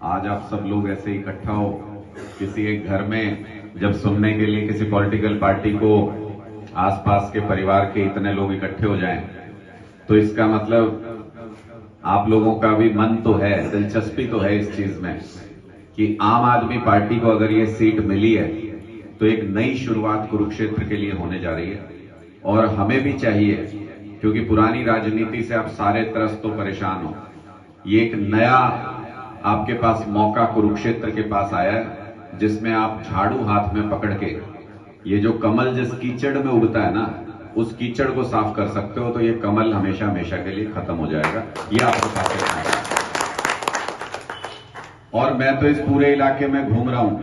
आज आप सब लोग ऐसे इकट्ठा हो किसी एक घर में, जब सुनने के लिए किसी पॉलिटिकल पार्टी को आसपास के परिवार के इतने लोग इकट्ठे हो जाएं, तो इसका मतलब आप लोगों का भी मन तो है, दिलचस्पी तो है इस चीज में कि आम आदमी पार्टी को अगर ये सीट मिली है तो एक नई शुरुआत कुरुक्षेत्र के लिए होने जा रही है। और हमें भी चाहिए, क्योंकि पुरानी राजनीति से आप सारे त्रस्त तो परेशान हो। ये एक नया आपके पास मौका कुरुक्षेत्र के पास आया है, जिसमें आप झाड़ू हाथ में पकड़ के ये जो कमल जिस कीचड़ में उगता है ना, उस कीचड़ को साफ कर सकते हो, तो ये कमल हमेशा हमेशा के लिए खत्म हो जाएगा। ये आपको साफ करना है। और मैं तो इस पूरे इलाके में घूम रहा हूं,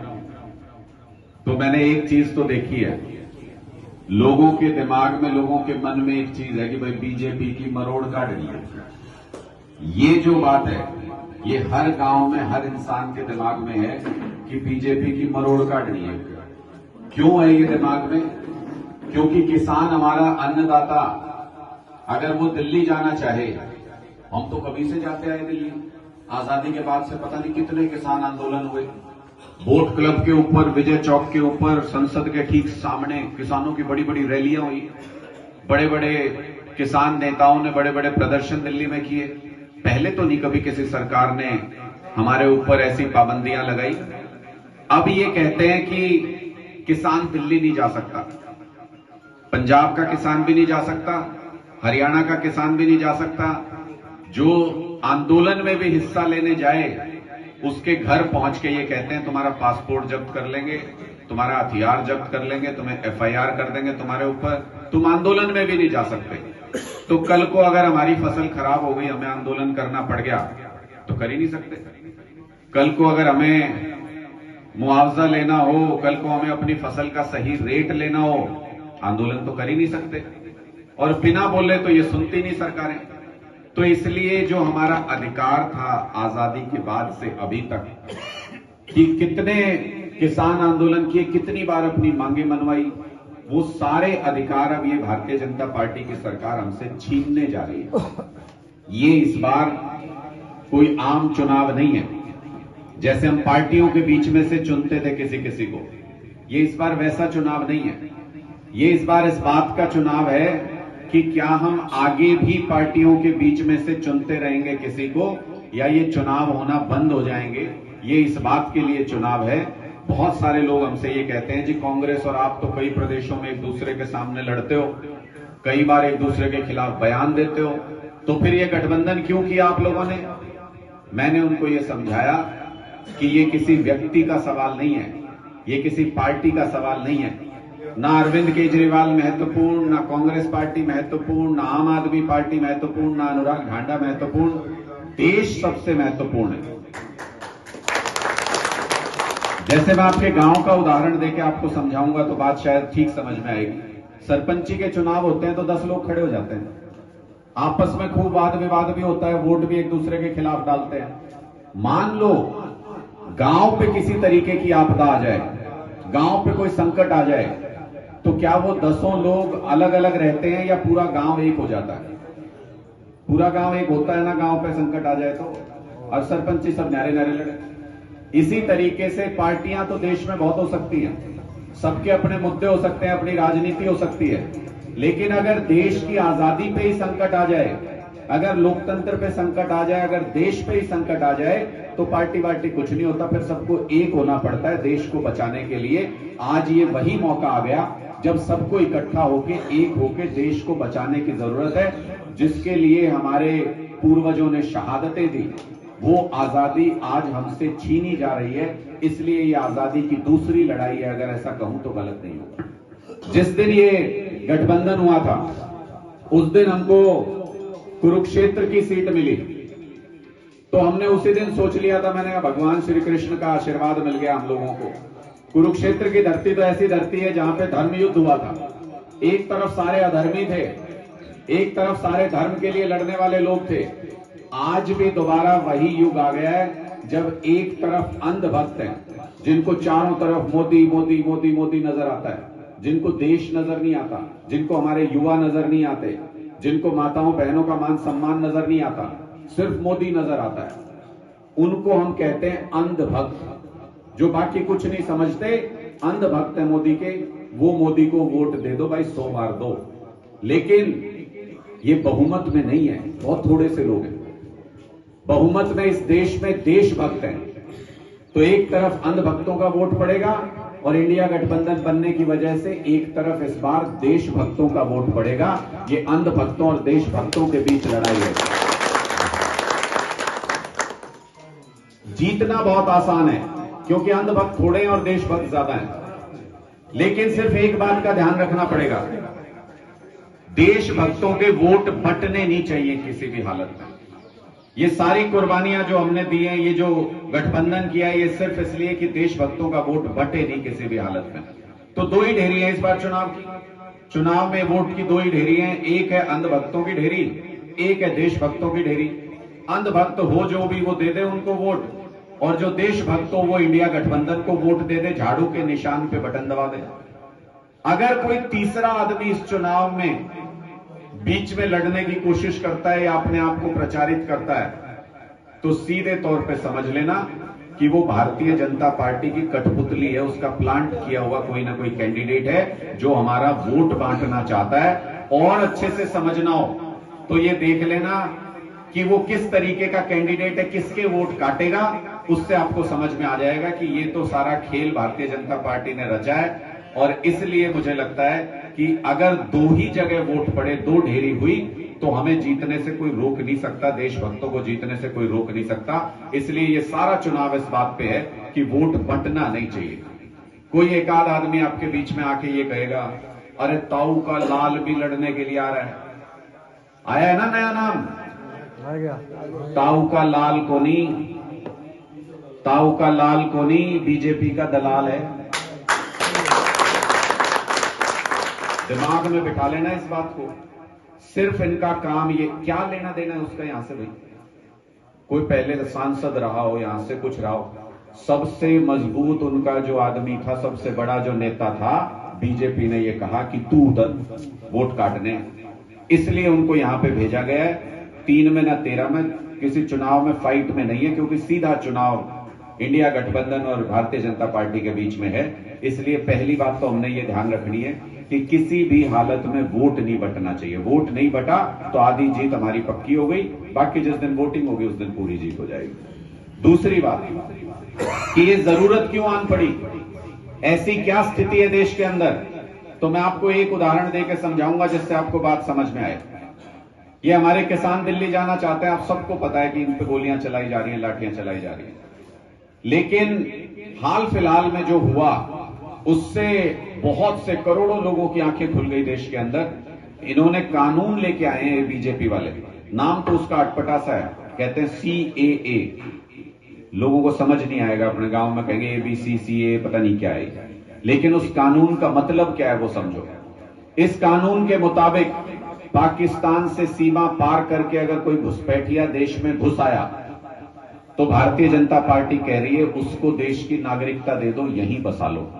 तो मैंने एक चीज तो देखी है, लोगों के दिमाग में, लोगों के मन में एक चीज है कि भाई बीजेपी की मरोड़ काट रही है। ये जो बात है, ये हर गांव में, हर इंसान के दिमाग में है कि बीजेपी की मरोड़ काट रही है। क्यों है ये दिमाग में? क्योंकि किसान हमारा अन्नदाता, अगर वो दिल्ली जाना चाहे, हम तो कभी से जाते आए दिल्ली, आजादी के बाद से पता नहीं कितने किसान आंदोलन हुए। बोट क्लब के ऊपर, विजय चौक के ऊपर, संसद के ठीक सामने किसानों की बड़ी बड़ी रैलियां हुई, बड़े बड़े किसान नेताओं ने बड़े बड़े प्रदर्शन दिल्ली में किए। पहले तो नहीं कभी किसी सरकार ने हमारे ऊपर ऐसी पाबंदियां लगाई। अब ये कहते हैं कि किसान दिल्ली नहीं जा सकता, पंजाब का किसान भी नहीं जा सकता, हरियाणा का किसान भी नहीं जा सकता। जो आंदोलन में भी हिस्सा लेने जाए उसके घर पहुंच के ये कहते हैं तुम्हारा पासपोर्ट जब्त कर लेंगे, तुम्हारा हथियार जब्त कर लेंगे, तुम्हें एफआईआर कर देंगे तुम्हारे ऊपर, तुम आंदोलन में भी नहीं जा सकते। तो कल को अगर हमारी फसल खराब हो गई, हमें आंदोलन करना पड़ गया, तो कर ही नहीं सकते। कल को अगर हमें मुआवजा लेना हो, कल को हमें अपनी फसल का सही रेट लेना हो, आंदोलन तो कर ही नहीं सकते। और बिना बोले तो ये सुनती नहीं सरकारें। तो इसलिए जो हमारा अधिकार था आजादी के बाद से अभी तक, कि कितने किसान आंदोलन किए, कितनी बार अपनी मांगे मनवाई, वो सारे अधिकार अब ये भारतीय जनता पार्टी की सरकार हमसे छीनने जा रही है। ये इस बार कोई आम चुनाव नहीं है, जैसे हम पार्टियों के बीच में से चुनते थे किसी किसी को। ये इस बार वैसा चुनाव नहीं है। ये इस बार इस बात का चुनाव है कि क्या हम आगे भी पार्टियों के बीच में से चुनते रहेंगे किसी को, या ये चुनाव होना बंद हो जाएंगे। ये इस बात के लिए चुनाव है। बहुत सारे लोग हमसे ये कहते हैं, जी कांग्रेस और आप तो कई प्रदेशों में एक दूसरे के सामने लड़ते हो, कई बार एक दूसरे के खिलाफ बयान देते हो, तो फिर ये गठबंधन क्यों किया आप लोगों ने? मैंने उनको ये समझाया कि ये किसी व्यक्ति का सवाल नहीं है, ये किसी पार्टी का सवाल नहीं है। ना अरविंद केजरीवाल महत्वपूर्ण, ना कांग्रेस पार्टी महत्वपूर्ण, ना आम आदमी पार्टी महत्वपूर्ण, ना अनुराग ढांडा महत्वपूर्ण, देश सबसे महत्वपूर्ण है। जैसे मैं आपके गांव का उदाहरण देके आपको समझाऊंगा तो बात शायद ठीक समझ में आएगी। सरपंची के चुनाव होते हैं तो 10 लोग खड़े हो जाते हैं, आपस में खूब वाद विवाद भी होता है, वोट भी एक दूसरे के खिलाफ डालते हैं। मान लो गांव पे किसी तरीके की आपदा आ जाए, गांव पे कोई संकट आ जाए, तो क्या वो 10 लोग अलग अलग रहते हैं या पूरा गांव एक हो जाता है? पूरा गांव एक होता है ना, गांव पे संकट आ जाए तो। और सरपंची सब न्यारे न्यारे लड़े। इसी तरीके से पार्टियां तो देश में बहुत हो सकती हैं, सबके अपने मुद्दे हो सकते हैं, अपनी राजनीति हो सकती है, लेकिन अगर देश की आजादी पे ही संकट आ जाए, अगर लोकतंत्र पे संकट आ जाए, अगर देश पे ही संकट आ जाए, तो पार्टी वार्टी कुछ नहीं होता, फिर सबको एक होना पड़ता है देश को बचाने के लिए। आज ये वही मौका आ गया जब सबको इकट्ठा होके, एक होके देश को बचाने की जरूरत है, जिसके लिए हमारे पूर्वजों ने शहादतें दी। वो आजादी आज हमसे छीनी जा रही है, इसलिए ये आजादी की दूसरी लड़ाई है, अगर ऐसा कहूं तो गलत नहीं होगा। जिस दिन ये गठबंधन हुआ था, उस दिन हमको कुरुक्षेत्र की सीट मिली, तो हमने उसी दिन सोच लिया था, मैंने कहा भगवान श्री कृष्ण का आशीर्वाद मिल गया हम लोगों को। कुरुक्षेत्र की धरती तो ऐसी धरती है जहां पे धर्म युद्ध हुआ था। एक तरफ सारे अधर्मी थे, एक तरफ सारे धर्म के लिए लड़ने वाले लोग थे। आज भी दोबारा वही युग आ गया है जब एक तरफ अंधभक्त हैं, जिनको चारों तरफ मोदी मोदी मोदी मोदी नजर आता है, जिनको देश नजर नहीं आता, जिनको हमारे युवा नजर नहीं आते, जिनको माताओं बहनों का मान सम्मान नजर नहीं आता, सिर्फ मोदी नजर आता है। उनको हम कहते हैं अंधभक्त, जो बाकी कुछ नहीं समझते, अंधभक्त है मोदी के। वो मोदी को वोट दे दो भाई, 100 बार दो, लेकिन ये बहुमत में नहीं है, बहुत थोड़े से लोग हैं। बहुमत में इस देश में देशभक्त हैं। तो एक तरफ अंधभक्तों का वोट पड़ेगा और इंडिया गठबंधन बनने की वजह से एक तरफ इस बार देशभक्तों का वोट पड़ेगा। ये अंधभक्तों और देशभक्तों के बीच लड़ाई है। जीतना बहुत आसान है क्योंकि अंधभक्त थोड़े हैं और देशभक्त ज्यादा हैं। लेकिन सिर्फ एक बात का ध्यान रखना पड़ेगा, देशभक्तों के वोट बंटने नहीं चाहिए किसी भी हालत में। ये सारी कुर्बानियां जो हमने दी हैं, ये जो गठबंधन किया है, ये सिर्फ इसलिए कि देशभक्तों का वोट बटे नहीं किसी भी हालत में। तो दो ही ढेरी है इस बार चुनाव की। चुनाव में वोट की दो ही ढेरी है, एक है अंधभक्तों की ढेरी, एक है देशभक्तों की ढेरी। अंधभक्त हो जो भी वो दे दे उनको वोट, और जो देशभक्त हो वो इंडिया गठबंधन को वोट दे दे, झाड़ू के निशान पे बटन दबा दे। अगर कोई तीसरा आदमी इस चुनाव में बीच में लड़ने की कोशिश करता है या अपने आप को प्रचारित करता है, तो सीधे तौर पे समझ लेना कि वो भारतीय जनता पार्टी की कठपुतली है, उसका प्लांट किया हुआ कोई ना कोई कैंडिडेट है जो हमारा वोट बांटना चाहता है। और अच्छे से समझना हो तो ये देख लेना कि वो किस तरीके का कैंडिडेट है, किसके वोट काटेगा, उससे आपको समझ में आ जाएगा कि ये तो सारा खेल भारतीय जनता पार्टी ने रचा है। और इसलिए मुझे लगता है कि अगर दो ही जगह वोट पड़े, दो ढेरी हुई, तो हमें जीतने से कोई रोक नहीं सकता, देशभक्तों को जीतने से कोई रोक नहीं सकता। इसलिए ये सारा चुनाव इस बात पे है कि वोट बंटना नहीं चाहिए। कोई एक आध आदमी आपके बीच में आके ये कहेगा, अरे ताऊ का लाल भी लड़ने के लिए आ रहा है। आया है ना नया नाम, ताऊ का लाल कोनी, ताऊ का लाल कोनी बीजेपी का दलाल है। दिमाग में बिठा लेना इस बात को। सिर्फ इनका काम ये, क्या लेना देना है उसका यहां से भाई? कोई पहले सांसद रहा हो, यहां से कुछ रहा हो, सबसे मजबूत उनका जो आदमी था, सबसे बड़ा जो नेता था, बीजेपी ने ये कहा कि तू उधर वोट काटने, इसलिए उनको यहां पे भेजा गया है। 3 में ना 13 में, किसी चुनाव में फाइट में नहीं है, क्योंकि सीधा चुनाव इंडिया गठबंधन और भारतीय जनता पार्टी के बीच में है। इसलिए पहली बात तो हमने ये ध्यान रखनी है कि किसी भी हालत में वोट नहीं बटना चाहिए। वोट नहीं बटा तो आधी जीत हमारी पक्की हो गई, बाकी जिस दिन वोटिंग होगी उस दिन पूरी जीत हो जाएगी। दूसरी बात कि ये जरूरत क्यों आन पड़ी, ऐसी क्या स्थिति है देश के अंदर, तो मैं आपको एक उदाहरण देकर समझाऊंगा जिससे आपको बात समझ में आए। ये हमारे किसान दिल्ली जाना चाहते हैं, आप सबको पता है कि इन पे गोलियां चलाई जा रही हैं, लाठियां चलाई जा रही हैं। लेकिन हाल फिलहाल में जो हुआ उससे बहुत से करोड़ों लोगों की आंखें खुल गई देश के अंदर। इन्होंने कानून लेके आए हैं बीजेपी वाले, नाम तो उसका अटपटा सा है, कहते हैं CAA। लोगों को समझ नहीं आएगा, अपने गांव में कहेंगे ABC CA, पता नहीं क्या है, लेकिन उस कानून का मतलब क्या है वो समझो। इस कानून के मुताबिक पाकिस्तान से सीमा पार करके अगर कोई घुसपैठिया देश में घुस आया तो भारतीय जनता पार्टी कह रही है उसको देश की नागरिकता दे दो, यहीं बसा लो।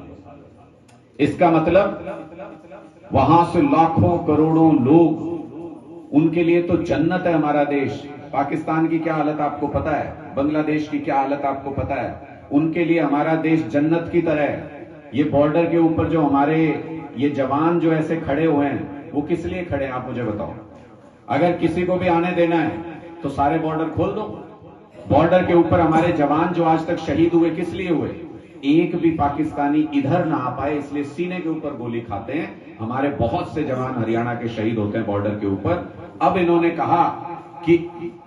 इसका मतलब वहां से लाखों करोड़ों लोग, उनके लिए तो जन्नत है हमारा देश। पाकिस्तान की क्या हालत आपको पता है, बांग्लादेश की क्या हालत आपको पता है, उनके लिए हमारा देश जन्नत की तरह है। ये बॉर्डर के ऊपर जो हमारे ये जवान जो ऐसे खड़े हुए हैं, वो किस लिए खड़े हैं आप मुझे बताओ। अगर किसी को भी आने देना है तो सारे बॉर्डर खोल दो। बॉर्डर के ऊपर हमारे जवान जो आज तक शहीद हुए, किस लिए हुए? एक भी पाकिस्तानी इधर ना आ पाए इसलिए सीने के ऊपर गोली खाते हैं। हमारे बहुत से जवान हरियाणा के शहीद होते हैं बॉर्डर के ऊपर। अब इन्होंने कहा कि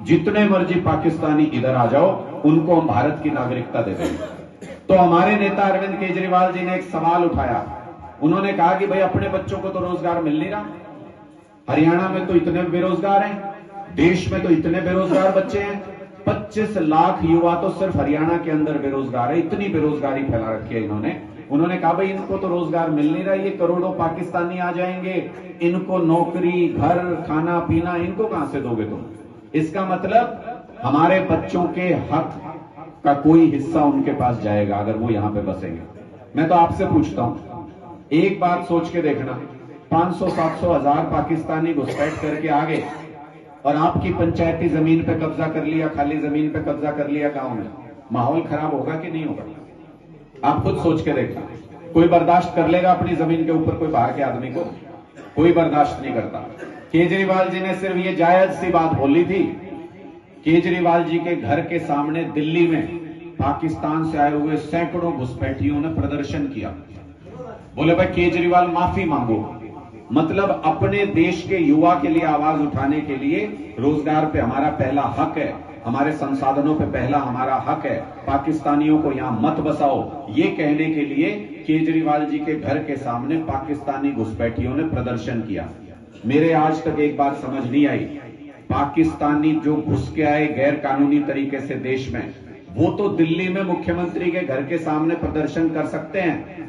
जितने मर्जी पाकिस्तानी इधर आ जाओ, उनको हम भारत की नागरिकता दे देंगे। तो हमारे नेता अरविंद केजरीवाल जी ने एक सवाल उठाया। उन्होंने कहा कि भाई अपने बच्चों को तो रोजगार मिल नहीं रहा, हरियाणा में तो इतने बेरोजगार हैं, देश में तो इतने बेरोजगार बच्चे हैं, 25 लाख युवा तो सिर्फ हरियाणा के अंदर बेरोजगार है। इतनी बेरोजगारी फैला रखी है इन्होंने। उन्होंने कहा भाई इनको तो रोजगार मिल नहीं रहा, ये करोड़ों पाकिस्तानी आ जाएंगे, इनको नौकरी, घर, खाना पीना इनको कहां से दोगे तुम? इसका मतलब हमारे बच्चों के हक का कोई हिस्सा उनके पास जाएगा अगर वो यहां पे बसेंगे। मैं तो आपसे पूछता हूं, एक बात सोच के देखना, 500, 700, 1000 पाकिस्तानी घुसपैठ करके आ गए, और आपकी पंचायती जमीन पे कब्जा कर लिया, खाली जमीन पे कब्जा कर लिया गांव में, माहौल खराब होगा कि नहीं होगा? आप खुद सोच के देखिए। कोई बर्दाश्त कर लेगा अपनी जमीन के ऊपर कोई बाहर के आदमी को? कोई बर्दाश्त नहीं करता। केजरीवाल जी ने सिर्फ ये जायज सी बात बोली थी। केजरीवाल जी के घर के सामने दिल्ली में पाकिस्तान से आए हुए सैकड़ों घुसपैठियों ने प्रदर्शन किया। बोले भाई केजरीवाल माफी मांगो। मतलब अपने देश के युवा के लिए आवाज उठाने के लिए, रोजगार पे हमारा पहला हक है, हमारे संसाधनों पे पहला हमारा हक है, पाकिस्तानियों को यहां मत बसाओ, ये कहने के लिए केजरीवाल जी के घर के सामने पाकिस्तानी घुसपैठियों ने प्रदर्शन किया। मेरे आज तक एक बात समझ नहीं आई, पाकिस्तानी जो घुस के आए गैर कानूनी तरीके से देश में, वो तो दिल्ली में मुख्यमंत्री के घर के सामने प्रदर्शन कर सकते हैं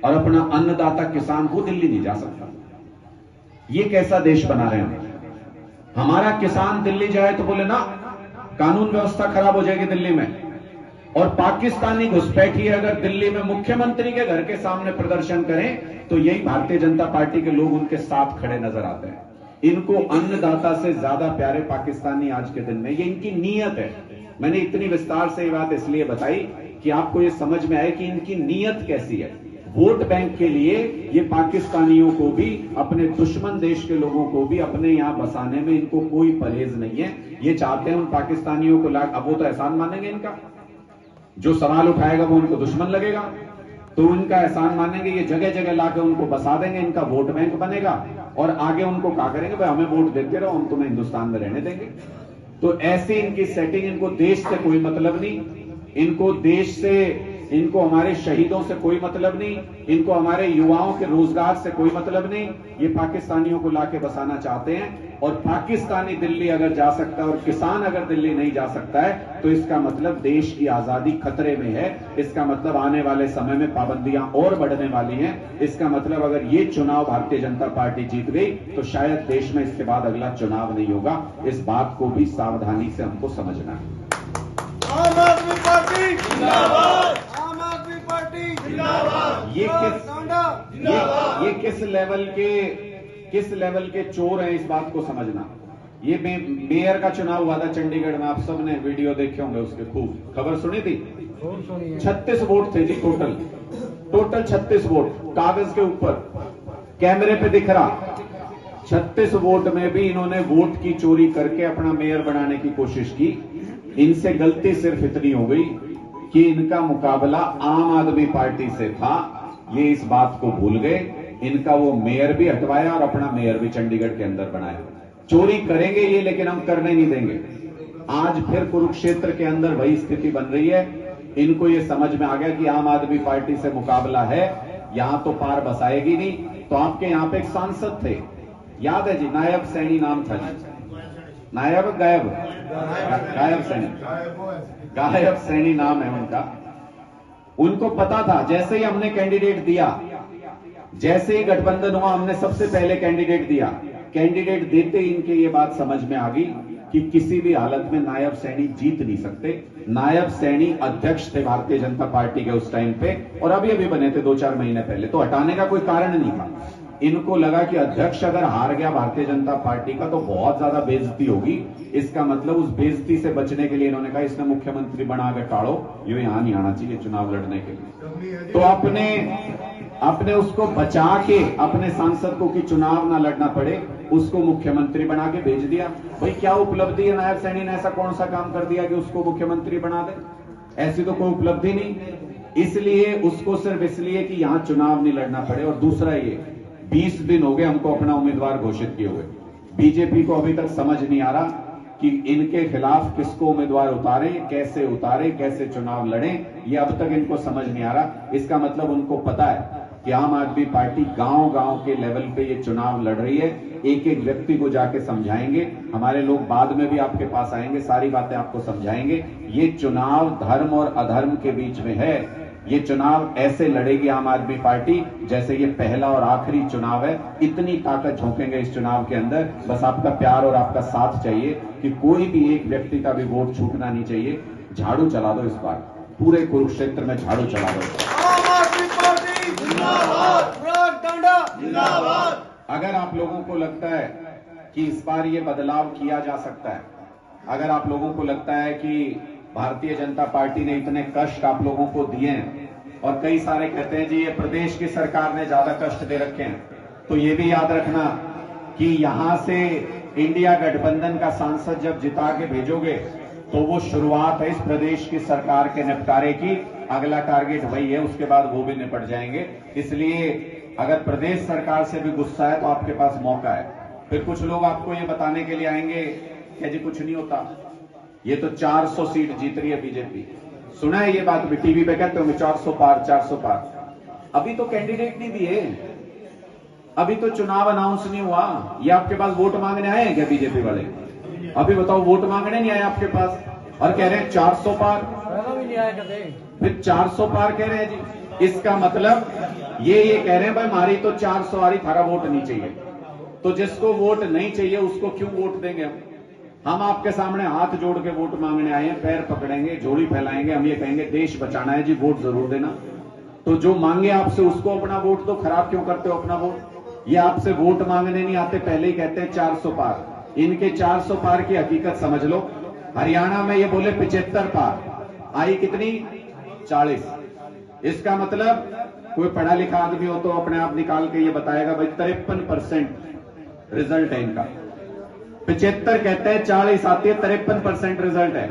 और अपना अन्नदाता किसान को दिल्ली नहीं जा सकता। ये कैसा देश बना रहे हैं? हमारा किसान दिल्ली जाए तो बोले ना कानून व्यवस्था खराब हो जाएगी दिल्ली में, और पाकिस्तानी घुसपैठी अगर दिल्ली में मुख्यमंत्री के घर के सामने प्रदर्शन करें तो यही भारतीय जनता पार्टी के लोग उनके साथ खड़े नजर आते हैं। इनको अन्नदाता से ज्यादा प्यारे पाकिस्तानी आज के दिन में, ये इनकी नीयत है। मैंने इतनी विस्तार से ये बात इसलिए बताई कि आपको ये समझ में आए कि इनकी नीयत कैसी है। वोट बैंक के लिए ये पाकिस्तानियों को भी, अपने दुश्मन देश के लोगों को भी अपने यहां बसाने में इनको कोई परहेज नहीं है। ये चाहते हैं उन पाकिस्तानियों को अब वो तो एहसान मानेंगे इनका, जो सवाल उठाएगा वो उनको दुश्मन लगेगा, तो उनका एहसान मानेंगे, ये जगह जगह लाकर उनको बसा देंगे, इनका वोट बैंक बनेगा और आगे उनको क्या करेंगे, भाई हमें वोट देते रहो, हम तुम्हें हिंदुस्तान में रहने देंगे। तो ऐसी इनकी सेटिंग, इनको देश से कोई मतलब नहीं, इनको देश से, इनको हमारे शहीदों से कोई मतलब नहीं, इनको हमारे युवाओं के रोजगार से कोई मतलब नहीं। ये पाकिस्तानियों को लाके बसाना चाहते हैं, और पाकिस्तानी दिल्ली अगर जा सकता है और किसान अगर दिल्ली नहीं जा सकता है तो इसका मतलब देश की आजादी खतरे में है। इसका मतलब आने वाले समय में पाबंदियां और बढ़ने वाली हैं। इसका मतलब अगर ये चुनाव भारतीय जनता पार्टी जीत गई तो शायद देश में इसके बाद अगला चुनाव नहीं होगा। इस बात को भी सावधानी से हमको समझना है। आम आदमी पार्टी जिंदाबाद, आम आदमी पार्टी जिंदाबाद। ये किस लेवल के चोर हैं, इस बात को समझना। ये मेयर का चुनाव हुआ था चंडीगढ़ में, आप सबने वीडियो देखे होंगे उसके, खूब खबर सुनी थी। 36 वोट थे जी, टोटल 36 वोट कागज के ऊपर, कैमरे पे दिख रहा। 36 वोट में भी इन्होंने वोट की चोरी करके अपना मेयर बनाने की कोशिश की। इनसे गलती सिर्फ इतनी हो गई कि इनका मुकाबला आम आदमी पार्टी से था, ये इस बात को भूल गए। इनका वो मेयर भी हटवाया और अपना मेयर भी चंडीगढ़ के अंदर बनाया। चोरी करेंगे ये, लेकिन हम करने नहीं देंगे। आज फिर कुरुक्षेत्र के अंदर वही स्थिति बन रही है। इनको ये समझ में आ गया कि आम आदमी पार्टी से मुकाबला है, यहां तो पार बसाएगी नहीं। तो आपके यहां पे एक सांसद थे, याद है जी, नायब सैनी नाम था जी, नायब गायब सैनी नाम है उनका। उनको पता था, जैसे ही हमने कैंडिडेट दिया, जैसे ही गठबंधन हुआ, हमने सबसे पहले कैंडिडेट दिया। कैंडिडेट देते ही इनके ये बात समझ में आ गई कि किसी भी हालत में नायब सैनी जीत नहीं सकते। नायब सैनी अध्यक्ष थे भारतीय जनता पार्टी के उस टाइम पे, और अभी बने थे 2-4 महीने पहले, तो हटाने का कोई कारण नहीं था। इनको लगा कि अध्यक्ष अगर हार गया भारतीय जनता पार्टी का तो बहुत ज्यादा बेइज्जती होगी। इसका मतलब उस बेइज्जती से बचने के लिए इन्होंने कहा इसने मुख्यमंत्री बना के टाड़ो, ये यहां नहीं आना चाहिए चुनाव लड़ने के लिए। तो अपने उसको बचा के, अपने सांसद को कि चुनाव ना लड़ना पड़े, उसको मुख्यमंत्री बना के भेज दिया। भाई क्या उपलब्धि है नायब सैनी ने, ऐसा कौन सा काम कर दिया कि उसको मुख्यमंत्री बना दे? ऐसी तो कोई उपलब्धि नहीं। इसलिए उसको सिर्फ इसलिए कि यहां चुनाव नहीं लड़ना पड़े। और दूसरा ये, 20 दिन हो गए हमको अपना उम्मीदवार घोषित किए हुए। बीजेपी को अभी तक समझ नहीं आ रहा कि इनके खिलाफ किसको उम्मीदवार उतारे, कैसे चुनाव लड़ें, ये अब तक इनको समझ नहीं आ रहा। इसका मतलब उनको पता है कि आम आदमी पार्टी गांव-गांव के लेवल पे ये चुनाव लड़ रही है। एक एक व्यक्ति को जाके समझाएंगे, हमारे लोग बाद में भी आपके पास आएंगे, सारी बातें आपको समझाएंगे। ये चुनाव धर्म और अधर्म के बीच में है। ये चुनाव ऐसे लड़ेगी आम आदमी पार्टी जैसे ये पहला और आखिरी चुनाव है। इतनी ताकत झोंकेंगे इस चुनाव के अंदर। बस आपका प्यार और आपका साथ चाहिए कि कोई भी एक व्यक्ति का भी वोट छूटना नहीं चाहिए। झाड़ू चला दो इस बार, पूरे कुरुक्षेत्र में झाड़ू चला दो। आम आदमी पार्टी जिंदाबाद, जिंदाबाद। अगर आप लोगों को लगता है कि इस बार ये बदलाव किया जा सकता है। अगर आप लोगों को लगता है कि भारतीय जनता पार्टी ने इतने कष्ट आप लोगों को दिए हैं और कई सारे कहते हैं जी ये प्रदेश की सरकार ने ज्यादा कष्ट दे रखे हैं, तो ये भी याद रखना कि यहां से इंडिया गठबंधन का सांसद जब जिता के भेजोगे तो वो शुरुआत है इस प्रदेश की सरकार के निपटारे की। अगला टारगेट वही है, उसके बाद वो भी निपट जाएंगे। इसलिए अगर प्रदेश सरकार से भी गुस्सा है तो आपके पास मौका है। फिर कुछ लोग आपको ये बताने के लिए आएंगे कि जी कुछ नहीं होता, ये तो 400 सीट जीत रही है बीजेपी। सुना है ये बात भी, टीवी पे कहते होंगे 400 पार 400 पार। अभी तो कैंडिडेट नहीं दिए, अभी तो चुनाव अनाउंस नहीं हुआ। ये आपके पास वोट मांगने आए हैं क्या बीजेपी वाले? अभी बताओ, वोट मांगने नहीं आए आपके पास और कह रहे हैं 400 पार। नहीं आया कदे फिर 400 पार कह रहे हैं जी, इसका मतलब ये कह रहे हैं भाई हमारी तो 400 आ रही, थारा वोट नहीं चाहिए। तो जिसको वोट नहीं चाहिए उसको क्यों वोट देंगे हम आपके सामने हाथ जोड़ के वोट मांगने आए हैं, पैर पकड़ेंगे, जोड़ी फैलाएंगे, हम ये कहेंगे देश बचाना है जी, वोट जरूर देना। तो जो मांगे आपसे उसको अपना वोट दो, खराब क्यों करते हो अपना वोट? ये आपसे वोट मांगने नहीं आते, पहले ही कहते हैं 400 पार। इनके 400 पार की हकीकत समझ लो। हरियाणा में ये बोले 75 पार, आई कितनी? 40। इसका मतलब कोई पढ़ा लिखा आदमी हो तो अपने आप निकाल के ये बताएगा भाई 53% रिजल्ट है इनका। 75 कहते हैं, 40 आती है, 53% रिजल्ट है।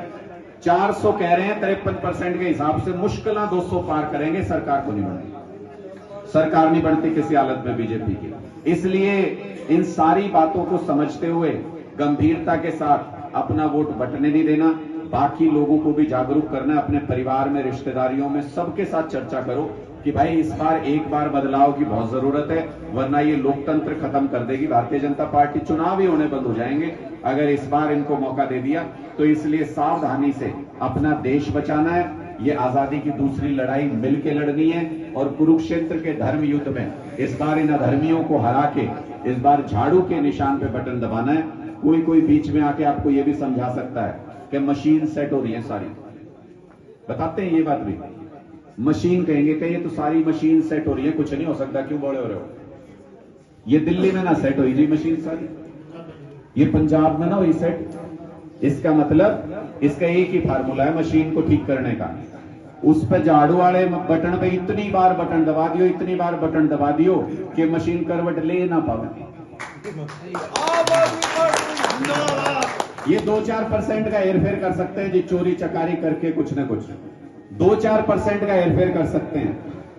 400 कह रहे हैं, 53% के हिसाब से मुश्किल 200 पार करेंगे। सरकार को नहीं बनती, सरकार नहीं बनती किसी हालत में बीजेपी की। इसलिए इन सारी बातों को समझते हुए गंभीरता के साथ अपना वोट बंटने नहीं देना, बाकी लोगों को भी जागरूक करना है। अपने परिवार में, रिश्तेदारियों में, सबके साथ चर्चा करो कि भाई इस बार एक बार बदलाव की बहुत जरूरत है, वरना ये लोकतंत्र खत्म कर देगी भारतीय जनता पार्टी। चुनाव ही होने बंद हो जाएंगे अगर इस बार इनको मौका दे दिया। तो इसलिए सावधानी से अपना देश बचाना है। ये आजादी की दूसरी लड़ाई मिलकर लड़नी है और कुरुक्षेत्र के धर्म युद्ध में इस बार इन अधर्मियों को हरा के इस बार झाड़ू के निशान पे बटन दबाना है। कोई बीच में आके आपको ये भी समझा सकता है कि मशीन सेट हो रही है सारी, बताते हैं ये बात भी। मशीन कहेंगे कि ये तो सारी मशीन सेट हो रही है, कुछ नहीं हो सकता, क्यों बोले हो रहे हो? ये दिल्ली में ना सेट हुई जी मशीन सारी, ये पंजाब में ना हुई सेट। इसका मतलब इसका एक ही फार्मूला है मशीन को ठीक करने का। उस पर झाड़ू वाले बटन पे इतनी बार बटन दबा दियो, इतनी बार बटन दबा दियो कि मशीन करवट ले ना पावे। ये 2-4% का हेरफेर कर सकते हैं जी, चोरी चकारी करके कुछ न कुछ 2-4% का हेरफेर कर सकते हैं।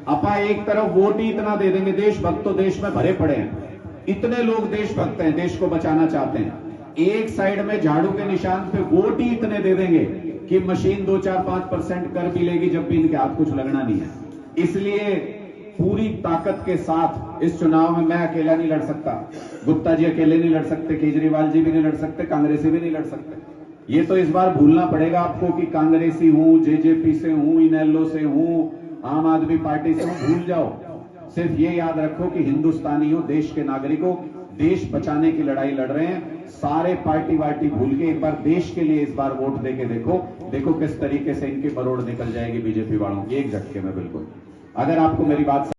अपा एक तरफ वोट ही इतना दे देंगे, देशभक्त तो देश में भरे पड़े हैं, इतने लोग देशभक्त हैं, देश को बचाना चाहते हैं। एक साइड में झाड़ू के निशान पे वोट ही इतने दे देंगे कि मशीन 2-4-5% कर भी लेगी, जब भी इनके हाथ कुछ लगना नहीं है। इसलिए पूरी ताकत के साथ इस चुनाव में मैं अकेला नहीं लड़ सकता, गुप्ता जी अकेले नहीं लड़ सकते, केजरीवाल जी भी नहीं लड़ सकते, कांग्रेसी भी नहीं लड़ सकते। ये तो इस बार भूलना पड़ेगा आपको कि कांग्रेसी हूं, जेजेपी से हूं, इनेलो से हूं, आम आदमी पार्टी से हूं, भूल जाओ। सिर्फ ये याद रखो कि हिंदुस्तानी हो, देश के नागरिकों, देश बचाने की लड़ाई लड़ रहे हैं। सारे पार्टी वार्टी भूल के एक बार देश के लिए इस बार वोट देके देखो किस तरीके से इनकी मरोड़ निकल जाएगी बीजेपी वालों की, एक झटके में बिल्कुल। अगर आपको मेरी बात